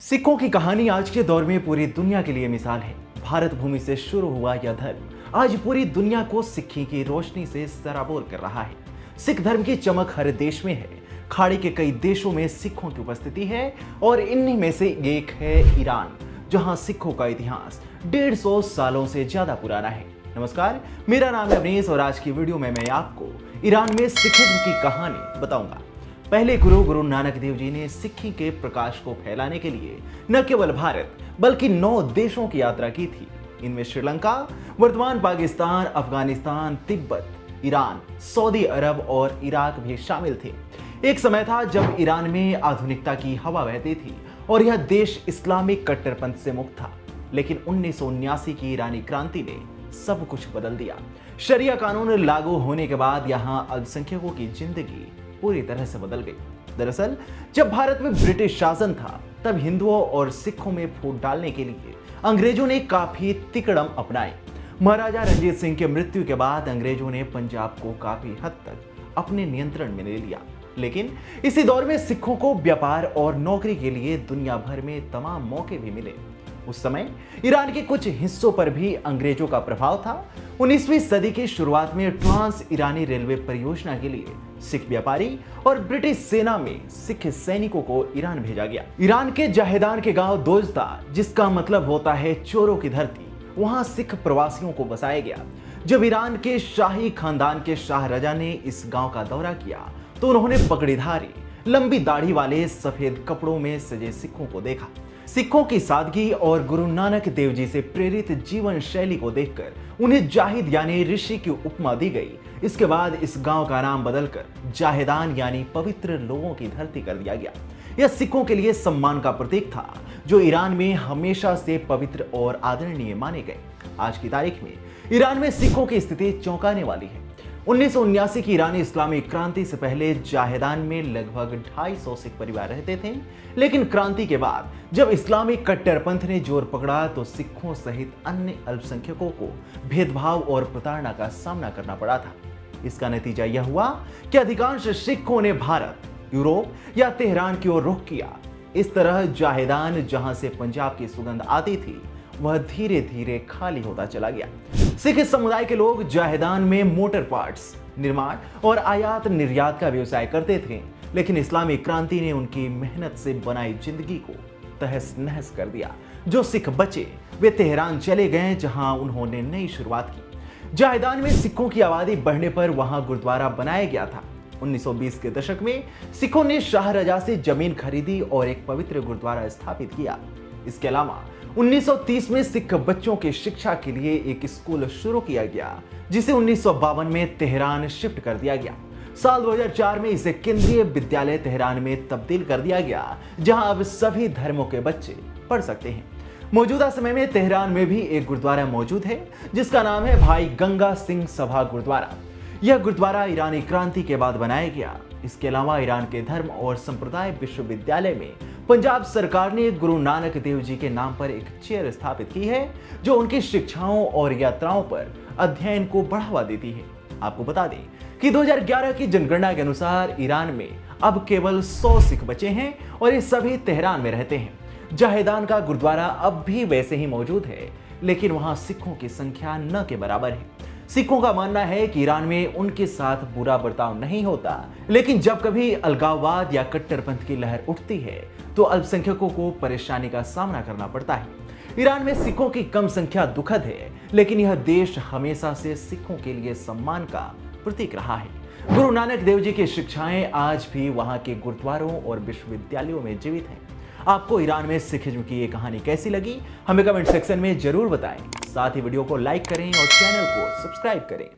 सिखों की कहानी आज के दौर में पूरी दुनिया के लिए मिसाल है। भारत भूमि से शुरू हुआ यह धर्म आज पूरी दुनिया को सिक्खी की रोशनी से सराबोर कर रहा है। सिख धर्म की चमक हर देश में है। खाड़ी के कई देशों में सिखों की उपस्थिति है और इन्हीं में से एक है ईरान, जहां सिखों का इतिहास 150 सालों से ज्यादा पुराना है। नमस्कार, मेरा नाम है अवनीश और आज की वीडियो में मैं आपको ईरान में सिखिज्म की कहानी बताऊंगा। पहले गुरु नानक देव जी ने सिक्खी के प्रकाश को फैलाने के लिए न केवल भारत बल्कि 9 देशों की यात्रा की थी। इनमें श्रीलंका, वर्तमान पाकिस्तान, अफगानिस्तान, तिब्बत, ईरान, सऊदी अरब और इराक भी शामिल थे। एक समय था जब ईरान में आधुनिकता की हवा बहती थी और यह देश इस्लामिक कट्टरपंथ से मुक्त था। लेकिन 1979 की ईरानी क्रांति ने सब कुछ बदल दिया। शरिया कानून लागू होने के बाद यहाँ अल्पसंख्यकों की जिंदगी पूरी तरह से बदल गई। दरअसल जब भारत में ब्रिटिश शासन था तब हिंदुओं और सिखों में फूट डालने के लिए अंग्रेजों ने काफी तिकड़म अपनाए। महाराजा रणजीत सिंह की मृत्यु के बाद अंग्रेजों ने पंजाब को काफी हद तक अपने नियंत्रण में ले लिया। लेकिन इसी दौर में सिखों को व्यापार और नौकरी के लिए दुनिया भर में तमाम मौके भी मिले। उस समय ईरान के कुछ हिस्सों पर भी अंग्रेजों का प्रभाव था। 19वीं सदी की शुरुआत में ट्रांस ईरानी रेलवे परियोजना के लिए सिख व्यापारी और ब्रिटिश सेना में सिख सैनिकों को ईरान भेजा गया। ईरान के जाहेदान के गांव दोजता, जिसका मतलब होता है चोरों की धरती, वहां सिख प्रवासियों को बसाया गया। जब ईरान के शाही खानदान के शाह रजा ने इस गांव का दौरा किया तो उन्होंने पगड़ीधारी, लंबी दाढ़ी वाले सफेद कपड़ों में सजे सिखों को देखा। सिखों की सादगी और गुरु नानक देव जी से प्रेरित जीवन शैली को देखकर उन्हें जाहिद यानी ऋषि की उपमा दी गई। इसके बाद इस गांव का नाम बदलकर जाहेदान यानी पवित्र लोगों की धरती कर दिया गया। यह सिखों के लिए सम्मान का प्रतीक था जो ईरान में हमेशा से पवित्र और आदरणीय माने गए। आज की तारीख में ईरान में सिखों की स्थिति चौंकाने वाली है। 1979 की ईरानी इस्लामिक क्रांति से पहले जाहेदान में लगभग 250 सिख परिवार रहते थे। लेकिन क्रांति के बाद जब इस्लामिक कट्टरपंथ ने जोर पकड़ा तो सिखों सहित अन्य अल्पसंख्यकों को भेदभाव और प्रताड़ना का सामना करना पड़ा था। इसका नतीजा यह हुआ कि अधिकांश सिखों ने भारत, यूरोप या तेहरान की ओर रुख किया। इस तरह जाहेदान, जहां से पंजाब की सुगंध आती थी, वह धीरे धीरे खाली होता चला गया। सिख समुदाय के लोग जाहेदान में मोटर पार्ट्स निर्माण और आयात निर्यात का व्यवसाय करते थे। लेकिन इस्लामिक क्रांति ने उनकी मेहनत से बनाई जिंदगी को तहस नहस कर दिया। जो सिख बचे वे तेहरान चले गए, जहां उन्होंने नई शुरुआत की। जाहेदान में सिखों की आबादी बढ़ने पर वहां गुरुद्वारा बनाया गया था। 1920 के दशक में सिखों ने शाह रजा से जमीन खरीदी और एक पवित्र गुरुद्वारा स्थापित किया। इसके अलावा 1930 में सिख बच्चों की शिक्षा के लिए एक स्कूल शुरू किया गया, जिसे 1952 में तेहरान शिफ्ट कर दिया गया। साल 2004 में इसे केंद्रीय विद्यालय तेहरान में तब्दील कर दिया गया, जहां अब सभी धर्मों के बच्चे पढ़ सकते हैं। मौजूदा समय में तेहरान में भी एक गुरुद्वारा मौजूद है, जिसका नाम है भाई गंगा सिंह सभा गुरुद्वारा। यह गुरुद्वारा ईरानी क्रांति के बाद बनाया गया। इसके अलावा ईरान के धर्म और संप्रदाय विश्वविद्यालय में पंजाब सरकार ने गुरु नानक देव जी के नाम पर एक चेयर स्थापित की है, जो उनकी शिक्षाओं और यात्राओं पर अध्ययन को बढ़ावा देती है। आपको बता दें कि 2011 की जनगणना के अनुसार ईरान में अब केवल 100 सिख बचे हैं और ये सभी तेहरान में रहते हैं। जाहेदान का गुरुद्वारा अब भी वैसे ही मौजूद है, लेकिन वहां सिखों की संख्या न के बराबर है। सिखों का मानना है कि ईरान में उनके साथ बुरा बर्ताव नहीं होता, लेकिन जब कभी अलगाववाद या कट्टरपंथ की लहर उठती है तो अल्पसंख्यकों को परेशानी का सामना करना पड़ता है। ईरान में सिखों की कम संख्या दुखद है, लेकिन यह देश हमेशा से सिखों के लिए सम्मान का प्रतीक रहा है। गुरु नानक देव जी की शिक्षाएं आज भी वहां के गुरुद्वारों और विश्वविद्यालयों में जीवित हैं। आपको ईरान में सिखिज्म की ये कहानी कैसी लगी, हमें कमेंट सेक्शन में जरूर बताएं। साथ ही वीडियो को लाइक करें और चैनल को सब्सक्राइब करें।